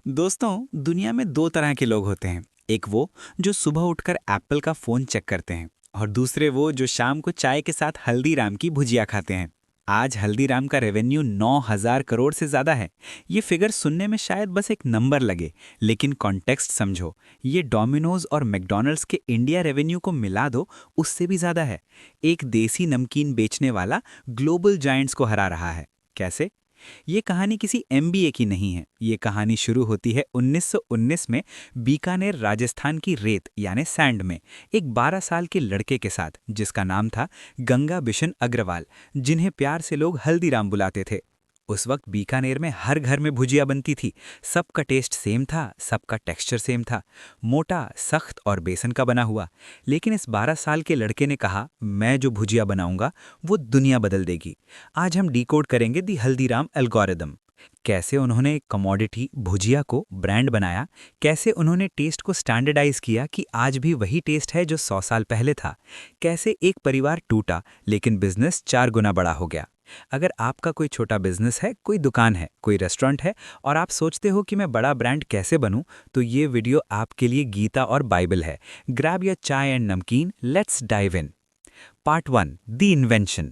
दोस्तों, दुनिया में दो तरह के लोग होते हैं। एक वो जो सुबह उठकर एप्पल का फोन चेक करते हैं और दूसरे वो जो शाम को चाय के साथ हल्दीराम की भुजिया खाते हैं। आज हल्दीराम का रेवेन्यू 9,000 करोड़ से ज्यादा है। ये फिगर सुनने में शायद बस एक नंबर लगे, लेकिन कॉन्टेक्स्ट समझो। ये डोमिनोज और मैकडॉनल्ड्स के इंडिया रेवेन्यू को मिला दो, उससे भी ज्यादा है। एक देसी नमकीन बेचने वाला ग्लोबल जायंट्स को हरा रहा है। कैसे? ये कहानी किसी एमबीए की नहीं है। ये कहानी शुरू होती है 1919 में बीकानेर, राजस्थान की रेत यानी सैंड में एक 12 साल के लड़के के साथ, जिसका नाम था गंगा बिशन अग्रवाल, जिन्हें प्यार से लोग हल्दीराम बुलाते थे। उस वक्त बीकानेर में हर घर में भुजिया बनती थी। सबका टेस्ट सेम था, सबका टेक्सचर सेम था, मोटा, सख्त और बेसन का बना हुआ। लेकिन इस 12 साल के लड़के ने कहा, मैं जो भुजिया बनाऊंगा वो दुनिया बदल देगी। आज हम डिकोड करेंगे दी हल्दीराम एल्गोरिदम। कैसे उन्होंने कमोडिटी भुजिया को ब्रांड बनाया, कैसे उन्होंने टेस्ट को स्टैंडर्डाइज किया कि आज भी वही टेस्ट है जो 100 साल पहले था। कैसे एक परिवार टूटा लेकिन बिजनेस 4 गुना बड़ा हो गया। अगर आपका कोई छोटा बिजनेस है, कोई दुकान है, कोई रेस्टोरेंट है और आप सोचते हो कि मैं बड़ा ब्रांड कैसे बनूं, तो ये वीडियो आपके लिए गीता और बाइबल है। ग्रैब योर चाय एंड नमकीन, let's dive in. Part 1, the invention.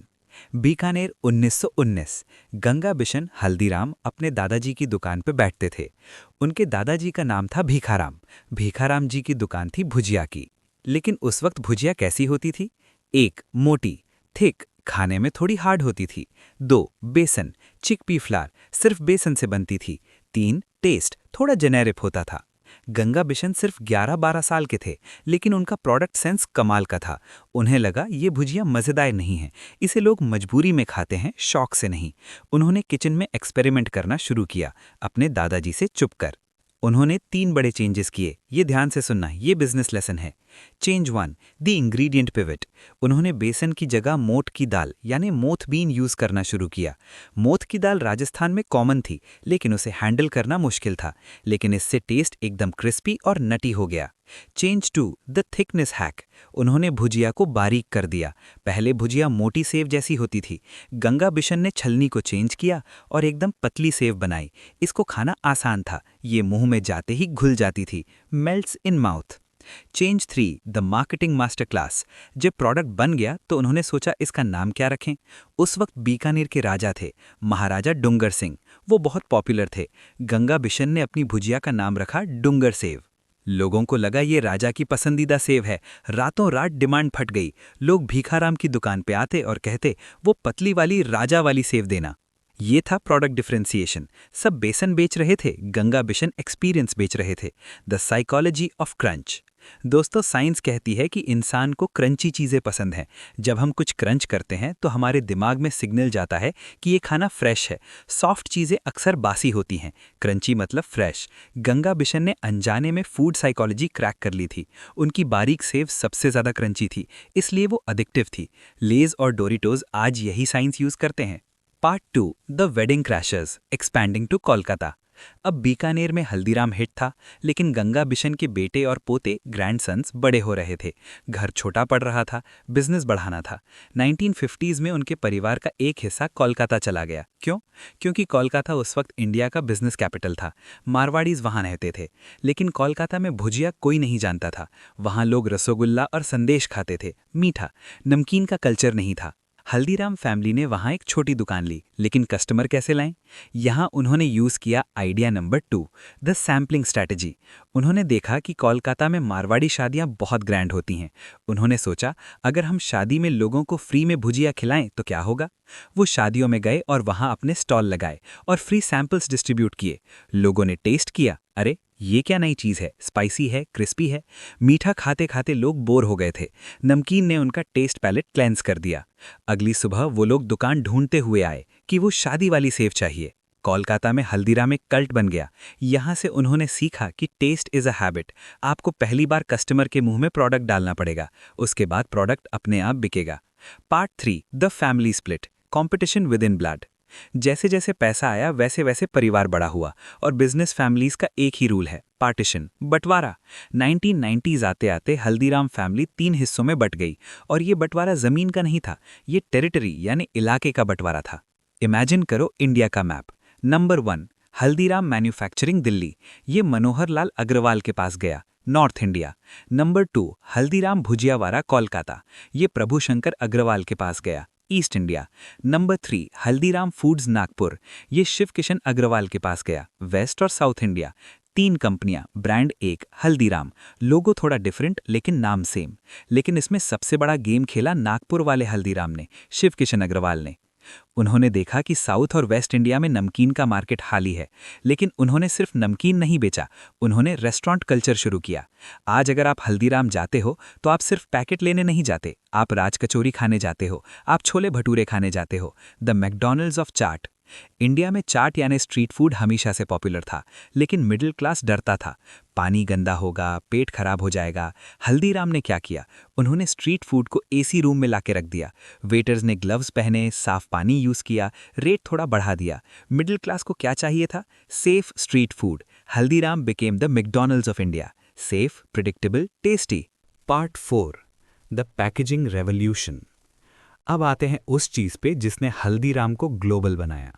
Bikaner 1919। Ganga Bishan Haldiram अपने दादाजी की दुकान पर बैठते थे। उनके दादाजी का नाम था भीखाराम। भीखाराम जी की दुकान थी भुजिया की। लेकिन उस वक्त भुजिया कैसी होती थी? एक, मोटी, थिक, खाने में थोड़ी हार्ड होती थी। दो, बेसन, चिकपी फ्लावर, सिर्फ बेसन से बनती थी। तीन, टेस्ट थोड़ा जेनेरिक होता था। गंगा बिशन सिर्फ 11-12 साल के थे, लेकिन उनका प्रोडक्ट सेंस कमाल का था। उन्हें लगा ये भुजिया मज़ेदार नहीं है, इसे लोग मजबूरी में खाते हैं, शौक से नहीं। उन्होंने किचन में एक्सपेरिमेंट करना शुरू किया, अपने दादाजी से चुपकर। उन्होंने 3 बड़े चेंजेस किए। ये ध्यान से सुनना, ये बिजनेस लेसन है। Change 1, the ingredient pivot. उन्होंने बेसन की जगह मोठ की दाल यानी मोथ बीन यूज करना शुरू किया। मोथ की दाल राजस्थान में कॉमन थी, लेकिन उसे हैंडल करना मुश्किल था। लेकिन इससे टेस्ट एकदम क्रिस्पी और नटी हो गया। Change 2, the thickness hack. उन्होंने भुजिया को बारीक कर दिया। पहले भुजिया मोटी सेव जैसी होती थी। गंगा बिशन ने छलनी को चेंज किया और एकदम पतली सेव बनाई। इसको खाना आसान था, ये मुंह में जाते ही घुल जाती थी, melts in mouth. Change 3, the marketing master class. जब प्रोडक्ट बन गया तो उन्होंने सोचा इसका नाम क्या रखें। उस वक्त बीकानेर के राजा थे, महाराजा डुंगर सिंह। वो बहुत पॉपुलर थे। गंगा बिशन ने अपनी भुजिया का नाम रखा डुंगर सेव। लोगों को लगा ये राजा की पसंदीदा सेव है। रातों रात डिमांड फट गई। लोग भीखाराम की दुकान पे आते और कहते, वो पतली वाली राजा वाली सेव देना। ये था प्रोडक्ट डिफरेंशिएशन। सब बेसन बेच रहे थे, गंगा बिशन एक्सपीरियंस बेच रहे थे। The psychology of crunch. दोस्तों, साइंस कहती है कि इंसान को क्रंची चीज़ें पसंद हैं। जब हम कुछ क्रंच करते हैं तो हमारे दिमाग में सिग्नल जाता है कि ये खाना फ्रेश है। सॉफ्ट चीज़ें अक्सर बासी होती हैं, क्रंची मतलब फ्रेश। गंगा बिशन ने अनजाने में फूड साइकोलॉजी क्रैक कर ली थी। उनकी बारीक सेव सबसे ज़्यादा क्रंची थी, इसलिए वो एडिक्टिव थी। लेज और डोरिटोज आज यही साइंस यूज़ करते हैं। Part 2, the wedding crashers expanding to Kolkata. अब बीकानेर में हल्दीराम हिट था, लेकिन गंगा बिशन के बेटे और पोते ग्रैंडसन्स बड़े हो रहे थे। घर छोटा पड़ रहा था, बिजनेस बढ़ाना था। 1950s में उनके परिवार का एक हिस्सा कोलकाता चला गया। क्यों? क्योंकि कोलकाता उस वक्त इंडिया का बिजनेस कैपिटल था। मारवाड़ीज वहाँ रहते थे। लेकिन कोलकाता में भुजिया कोई नहीं जानता था। वहाँ लोग रसोगुल्ला और संदेश खाते थे, मीठा। नमकीन का कल्चर नहीं था। हल्दीराम फैमिली ने वहां एक छोटी दुकान ली, लेकिन कस्टमर कैसे लाएं? यहां उन्होंने यूज किया idea number 2, the sampling strategy. उन्होंने देखा कि कोलकाता में मारवाड़ी शादियां बहुत ग्रैंड होती हैं। उन्होंने सोचा, अगर हम शादी में लोगों को फ्री में भुजिया खिलाएं तो क्या होगा? वो शादियों में गए और वहां अपने स्टॉल लगाए और फ्री सैंपल्स डिस्ट्रीब्यूट किए। लोगों ने टेस्ट किया, अरे ये क्या नई चीज़ है, स्पाइसी है, क्रिस्पी है। मीठा खाते खाते लोग बोर हो गए थे। नमकीन ने उनका टेस्ट पैलेट क्लेंस कर दिया। अगली सुबह वो लोग दुकान ढूंढते हुए आए कि वो शादी वाली सेव चाहिए। कोलकाता में हल्दीराम एक कल्ट बन गया। यहाँ से उन्होंने सीखा कि टेस्ट इज़ अ हैबिट। आपको पहली बार कस्टमर के मुंह में प्रोडक्ट डालना पड़ेगा, उसके बाद प्रोडक्ट अपने आप बिकेगा। Part 3, the family split competition with in blood. जैसे जैसे पैसा आया वैसे वैसे परिवार बड़ा हुआ और बिजनेस फैमिलीज का एक ही रूल है, पार्टीशन, बंटवारा। 1990s आते आते हल्दीराम फैमिली 3 हिस्सों में बट गई और ये बंटवारा जमीन का नहीं था, ये टेरिटरी यानी इलाके का बंटवारा था। इमेजिन करो इंडिया का map. Number 1, Haldiram manufacturing Delhi, ये मनोहर लाल अग्रवाल के पास गया, north India. Number 2 Haldiram Bhujiawala Kolkata, ये प्रभुशंकर अग्रवाल के पास गया, east India. Number 3 Haldiram foods Nagpur, ये शिव किशन अग्रवाल के पास गया, वेस्ट और साउथ इंडिया। 3 कंपनियां, ब्रांड एक, हल्दीराम, लोगो थोड़ा डिफरेंट लेकिन नाम सेम। लेकिन इसमें सबसे बड़ा गेम खेला नागपुर वाले हल्दीराम ने, शिव किशन अग्रवाल ने। उन्होंने देखा कि साउथ और वेस्ट इंडिया में नमकीन का मार्केट हाली है, लेकिन उन्होंने सिर्फ नमकीन नहीं बेचा, उन्होंने रेस्टोरेंट कल्चर शुरू किया। आज अगर आप हल्दीराम जाते हो तो आप सिर्फ पैकेट लेने नहीं जाते, आप राज कचौरी खाने जाते हो, आप छोले भटूरे खाने जाते हो, the McDonald's of chaat. India में चाट यानी स्ट्रीट फूड हमेशा से पॉपुलर था, लेकिन मिडिल क्लास डरता था, पानी गंदा होगा, पेट खराब हो जाएगा। हल्दीराम ने क्या किया, उन्होंने स्ट्रीट फूड को एसी रूम में लाके रख दिया, वेटर्स ने ग्लव्स पहने, साफ पानी यूज किया, रेट थोड़ा बढ़ा दिया। मिडिल क्लास को क्या चाहिए था, safe street food. Haldiram became the McDonald's of India, safe, predictable, tasty. Part 4 the packaging revolution. अब आते हैं उस चीज पे जिसने हल्दीराम को ग्लोबल बनाया,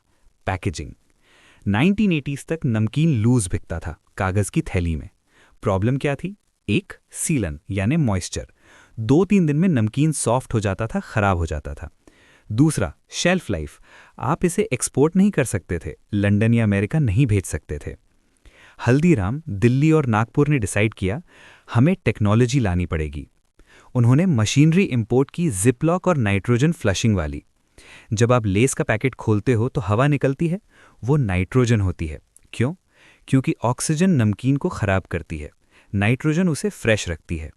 पैकेजिंग। 1980s तक नमकीन लूज बिकता था, कागज की थैली में। प्रॉब्लम क्या थी, एक सीलन यानी मॉइस्चर, 2-3 दिन में नमकीन सॉफ्ट हो जाता था, खराब हो जाता था। दूसरा शेल्फ लाइफ, आप इसे एक्सपोर्ट नहीं कर सकते थे, लंदन या अमेरिका नहीं भेज सकते थे। हल्दीराम, दिल्ली और नागपुर ने डिसाइड किया हमें टेक्नोलॉजी लानी पड़ेगी। उन्होंने मशीनरी इंपोर्ट की, जिपलॉक और नाइट्रोजन फ्लशिंग वाली। जब आप लेस का पैकेट खोलते हो तो हवा निकलती है, वो नाइट्रोजन होती है। क्यों? क्योंकि ऑक्सीजन नमकीन को खराब करती है, नाइट्रोजन उसे फ्रेश रखती है।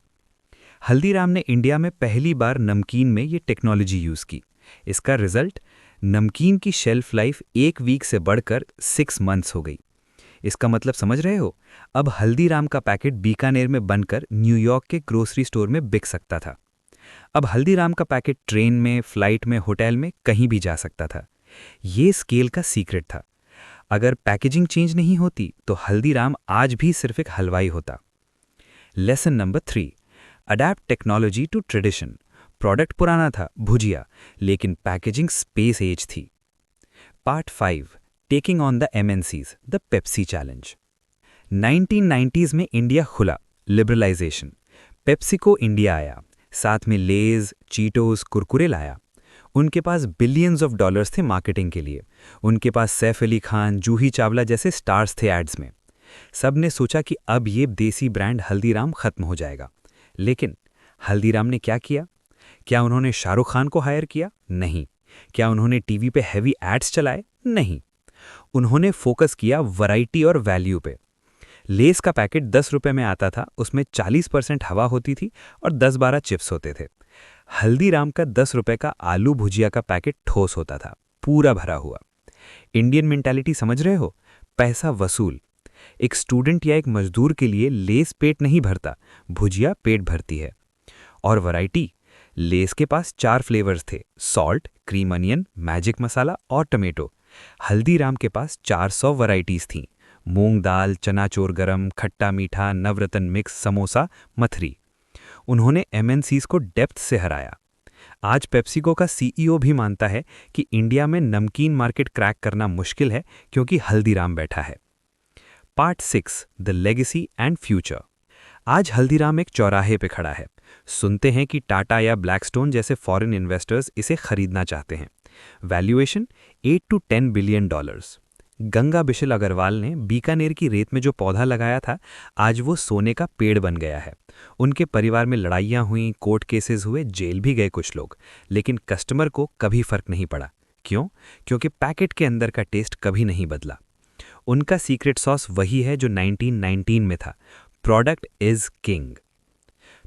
हल्दीराम ने इंडिया में पहली बार नमकीन में ये टेक्नोलॉजी यूज की। इसका रिजल्ट, नमकीन की शेल्फ लाइफ 1 वीक से बढ़कर 6 मंथ्स हो गई। इसका मतलब समझ रहे हो, अब हल्दीराम का पैकेट बीकानेर में बनकर न्यूयॉर्क के ग्रोसरी स्टोर में बिक सकता था। अब हल्दीराम का पैकेट ट्रेन में, फ्लाइट में, होटल में कहीं भी जा सकता था। ये स्केल का सीक्रेट था। अगर पैकेजिंग चेंज नहीं होती तो हल्दीराम आज भी सिर्फ एक हलवाई होता। Lesson number 3, adapt technology to tradition. Product पुराना था, भुजिया, लेकिन पैकेजिंग स्पेस एज थी। Part 5, taking on the MNCs, the Pepsi challenge. 1990s में इंडिया खुला, लिबरलाइजेशन। पेप्सिको इंडिया आया, साथ में लेज, चीटोस, कुरकुरे लाया। उनके पास बिलियंस ऑफ डॉलर्स थे मार्केटिंग के लिए। उनके पास सैफ अली खान, जूही चावला जैसे स्टार्स थे एड्स में। सब ने सोचा कि अब ये देसी ब्रांड हल्दीराम खत्म हो जाएगा। लेकिन हल्दीराम ने क्या किया? क्या उन्होंने शाहरुख खान को हायर किया? नहीं। क्या उन्होंने टीवी पे हैवी एड्स चलाए? नहीं। उन्होंने फोकस किया वैरायटी और वैल्यू पे। लेस का पैकेट 10 रुपए में आता था, उसमें 40% हवा होती थी और 10-12 चिप्स होते थे। हल्दीराम का 10 रुपए का आलू भुजिया का पैकेट ठोस होता था, पूरा भरा हुआ। इंडियन मेंटालिटी समझ रहे हो? पैसा वसूल। एक स्टूडेंट या एक मजदूर के लिए लेस पेट नहीं भरता, भुजिया पेट भरती है। और वैरायटी, लेस के पास 4 फ्लेवर्स थे, सॉल्ट, क्रीम अनियन, मैजिक मसाला और टमेटो। हल्दीराम के पास 400 वैरायटीज थीं, मूंग दाल, चनाचोर गरम, खट्टा मीठा, नवरत्न मिक्स, समोसा, मथरी। उन्होंने एमएनसीज को डेप्थ से हराया। आज पेप्सिको का सीईओ भी मानता है कि इंडिया में नमकीन मार्केट क्रैक करना मुश्किल है क्योंकि हल्दीराम बैठा है। Part 6, the legacy and future. आज हल्दीराम एक चौराहे पे खड़ा है। सुनते हैं कि टाटा या ब्लैकस्टोन जैसे फॉरेन इन्वेस्टर्स इसे खरीदना चाहते हैं। Valuation $8 to 10 billion. Ganga Bishan Agarwal ने बीकानेर की रेत में जो पौधा लगाया था, आज वो सोने का पेड़ बन गया है। उनके परिवार में लड़ाइयाँ हुई, कोर्ट केसेस हुए, जेल भी गए कुछ लोग, लेकिन कस्टमर को कभी फर्क नहीं पड़ा। क्यों? क्योंकि पैकेट के अंदर का टेस्ट कभी नहीं बदला। उनका सीक्रेट सॉस वही है जो 1919 में था, प्रोडक्ट इज किंग।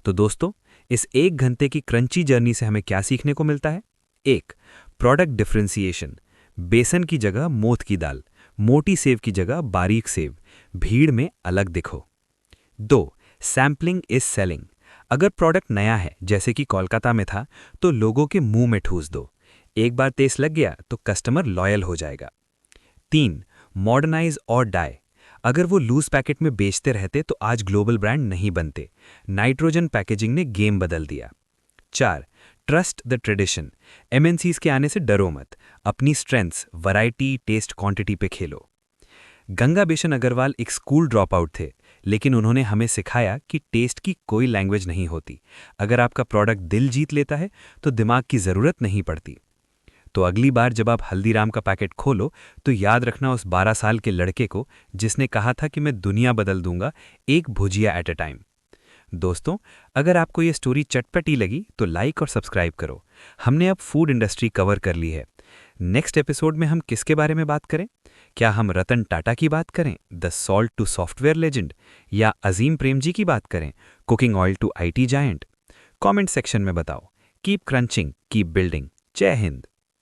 तो दोस्तों, इस 1 घंटे की क्रंची जर्नी से हमें क्या सीखने को मिलता है? 1, प्रोडक्ट डिफरेंशिएशन। बेसन की जगह मोठ की दाल, मोटी सेव की जगह बारीक सेव, भीड़ में अलग दिखो। 2, सैम्पलिंग इज सेलिंग। अगर प्रोडक्ट नया है, जैसे कि कोलकाता में था, तो लोगों के मुंह में ठूस दो। एक बार टेस्ट लग गया तो कस्टमर लॉयल हो जाएगा। 3, मॉडर्नाइज और डाई। अगर वो लूज पैकेट में बेचते रहते तो आज ग्लोबल ब्रांड नहीं बनते। नाइट्रोजन पैकेजिंग ने गेम बदल दिया। 4, ट्रस्ट द ट्रेडिशन। एमएनसीज के आने से डरो मत, अपनी स्ट्रेंथ्स, वैरायटी, टेस्ट, क्वांटिटी पे खेलो। गंगा बेशन अग्रवाल एक स्कूल ड्रॉप आउट थे, लेकिन उन्होंने हमें सिखाया कि टेस्ट की कोई लैंग्वेज नहीं होती। अगर आपका प्रोडक्ट दिल जीत लेता है तो दिमाग की ज़रूरत नहीं पड़ती। तो अगली बार जब आप हल्दीराम का पैकेट खोलो तो याद रखना उस 12 साल के लड़के को जिसने कहा था कि मैं दुनिया बदल दूंगा, एक भुजिया एट अ टाइम। दोस्तों, अगर आपको ये स्टोरी चटपटी लगी तो लाइक और सब्सक्राइब करो। हमने अब फूड इंडस्ट्री कवर कर ली है। नेक्स्ट एपिसोड में हम किसके बारे में बात करें? क्या हम रतन टाटा की बात करें, the salt to software legend, या अजीम प्रेमजी की बात करें, cooking oil to IT giant? Comment section में बताओ। Keep crunching, keep building. जय हिंद।